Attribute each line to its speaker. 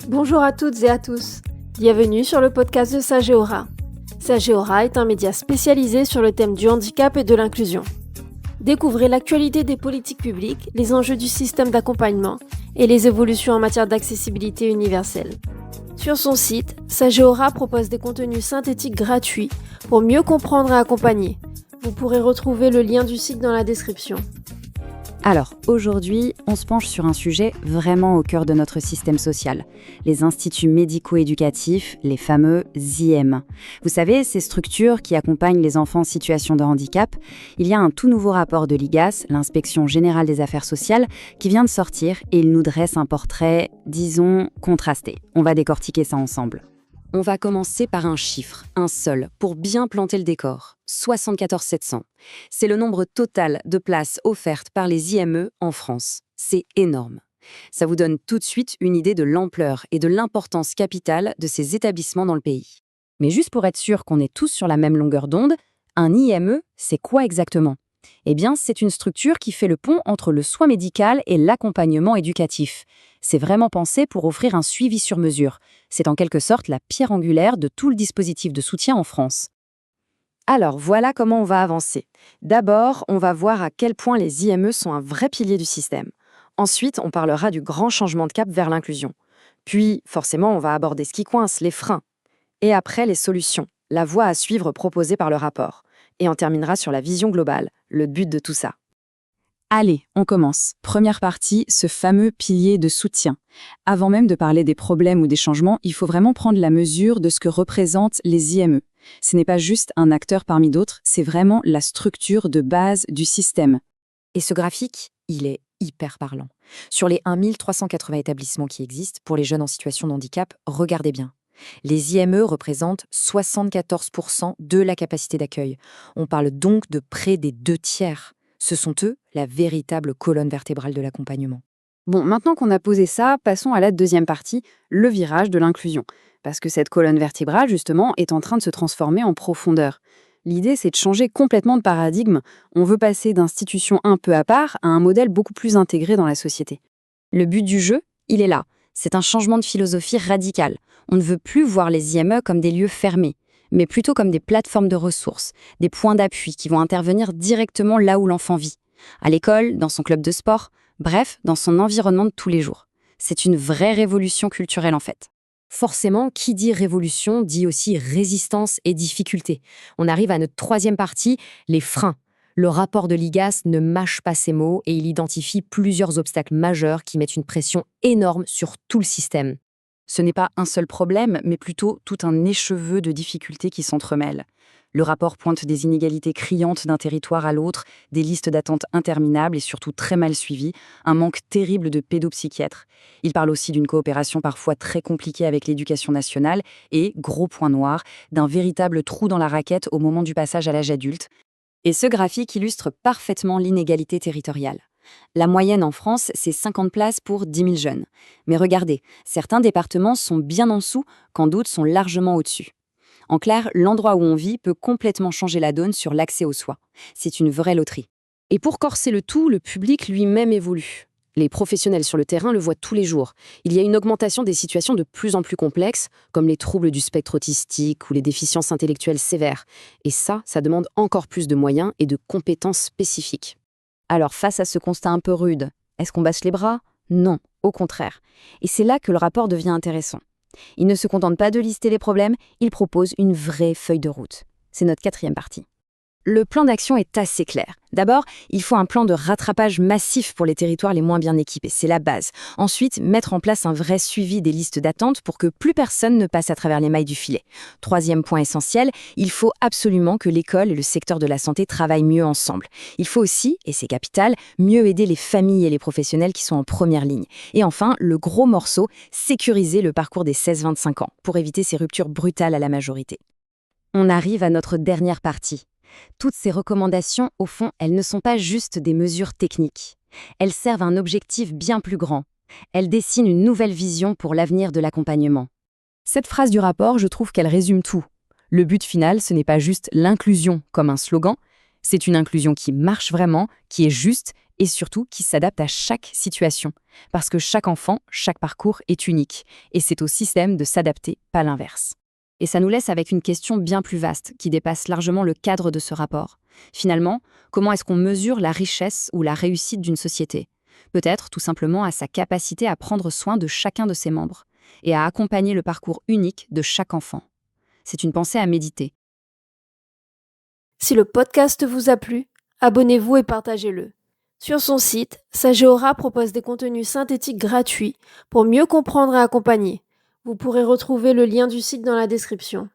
Speaker 1: Bonjour à toutes et à tous. Bienvenue sur le podcast de Sageora. Sageora est un média spécialisé sur le thème du handicap et de l'inclusion. Découvrez l'actualité des politiques publiques, les enjeux du système d'accompagnement et les évolutions en matière d'accessibilité universelle. Sur son site, Sageora propose des contenus synthétiques gratuits pour mieux comprendre et accompagner. Vous pourrez retrouver le lien du site dans la description.
Speaker 2: Alors, aujourd'hui, on se penche sur un sujet vraiment au cœur de notre système social, les instituts médico-éducatifs, les fameux IM. Vous savez, ces structures qui accompagnent les enfants en situation de handicap. Il y a un tout nouveau rapport de l'IGAS, l'Inspection générale des affaires sociales, qui vient de sortir et il nous dresse un portrait, disons, contrasté. On va décortiquer ça ensemble. On va commencer par un chiffre, un seul, pour bien planter le décor. 74 700. C'est le nombre total de places offertes par les IME en France. C'est énorme. Ça vous donne tout de suite une idée de l'ampleur et de l'importance capitale de ces établissements dans le pays. Mais juste pour être sûr qu'on est tous sur la même longueur d'onde, un IME, c'est quoi exactement ? Eh bien, c'est une structure qui fait le pont entre le soin médical et l'accompagnement éducatif. C'est vraiment pensé pour offrir un suivi sur mesure. C'est en quelque sorte la pierre angulaire de tout le dispositif de soutien en France. Alors, voilà comment on va avancer. D'abord, on va voir à quel point les IME sont un vrai pilier du système. Ensuite, on parlera du grand changement de cap vers l'inclusion. Puis, forcément, on va aborder ce qui coince, les freins. Et après, les solutions, la voie à suivre proposée par le rapport. Et on terminera sur la vision globale, le but de tout ça. Allez, on commence. Première partie, ce fameux pilier de soutien. Avant même de parler des problèmes ou des changements, il faut vraiment prendre la mesure de ce que représentent les IME. Ce n'est pas juste un acteur parmi d'autres, c'est vraiment la structure de base du système. Et ce graphique, il est hyper parlant. Sur les 1380 établissements qui existent pour les jeunes en situation de handicap, regardez bien. Les IME représentent 74% de la capacité d'accueil. On parle donc de près des 2/3. Ce sont eux la véritable colonne vertébrale de l'accompagnement. Bon, maintenant qu'on a posé ça, passons à la deuxième partie, le virage de l'inclusion. Parce que cette colonne vertébrale, justement, est en train de se transformer en profondeur. L'idée, c'est de changer complètement de paradigme. On veut passer d'institutions un peu à part à un modèle beaucoup plus intégré dans la société. Le but du jeu, il est là. C'est un changement de philosophie radical. On ne veut plus voir les IME comme des lieux fermés, mais plutôt comme des plateformes de ressources, des points d'appui qui vont intervenir directement là où l'enfant vit. À l'école, dans son club de sport, bref, dans son environnement de tous les jours. C'est une vraie révolution culturelle en fait. Forcément, qui dit révolution dit aussi résistance et difficulté. On arrive à notre troisième partie, les freins. Le rapport de l'IGAS ne mâche pas ses mots et il identifie plusieurs obstacles majeurs qui mettent une pression énorme sur tout le système. Ce n'est pas un seul problème, mais plutôt tout un écheveau de difficultés qui s'entremêlent. Le rapport pointe des inégalités criantes d'un territoire à l'autre, des listes d'attente interminables et surtout très mal suivies, un manque terrible de pédopsychiatres. Il parle aussi d'une coopération parfois très compliquée avec l'éducation nationale et, gros point noir, d'un véritable trou dans la raquette au moment du passage à l'âge adulte. Et ce graphique illustre parfaitement l'inégalité territoriale. La moyenne en France, c'est 50 places pour 10 000 jeunes. Mais regardez, certains départements sont bien en dessous, quand d'autres sont largement au-dessus. En clair, l'endroit où on vit peut complètement changer la donne sur l'accès aux soins. C'est une vraie loterie. Et pour corser le tout, le public lui-même évolue. Les professionnels sur le terrain le voient tous les jours. Il y a une augmentation des situations de plus en plus complexes, comme les troubles du spectre autistique ou les déficiences intellectuelles sévères. Et ça demande encore plus de moyens et de compétences spécifiques. Alors, face à ce constat un peu rude, est-ce qu'on baisse les bras ? Non, au contraire. Et c'est là que le rapport devient intéressant. Il ne se contente pas de lister les problèmes, il propose une vraie feuille de route. C'est notre quatrième partie. Le plan d'action est assez clair. D'abord, il faut un plan de rattrapage massif pour les territoires les moins bien équipés, c'est la base. Ensuite, mettre en place un vrai suivi des listes d'attente pour que plus personne ne passe à travers les mailles du filet. Troisième point essentiel, il faut absolument que l'école et le secteur de la santé travaillent mieux ensemble. Il faut aussi, et c'est capital, mieux aider les familles et les professionnels qui sont en première ligne. Et enfin, le gros morceau, sécuriser le parcours des 16-25 ans pour éviter ces ruptures brutales à la majorité. On arrive à notre dernière partie. Toutes ces recommandations, au fond, elles ne sont pas juste des mesures techniques. Elles servent un objectif bien plus grand. Elles dessinent une nouvelle vision pour l'avenir de l'accompagnement. Cette phrase du rapport, je trouve qu'elle résume tout. Le but final, ce n'est pas juste l'inclusion comme un slogan, c'est une inclusion qui marche vraiment, qui est juste et surtout qui s'adapte à chaque situation. Parce que chaque enfant, chaque parcours est unique, et c'est au système de s'adapter, pas l'inverse. Et ça nous laisse avec une question bien plus vaste, qui dépasse largement le cadre de ce rapport. Finalement, comment est-ce qu'on mesure la richesse ou la réussite d'une société ? Peut-être tout simplement à sa capacité à prendre soin de chacun de ses membres, et à accompagner le parcours unique de chaque enfant. C'est une pensée à méditer.
Speaker 1: Si le podcast vous a plu, abonnez-vous et partagez-le. Sur son site, Sageora propose des contenus synthétiques gratuits pour mieux comprendre et accompagner. Vous pourrez retrouver le lien du site dans la description.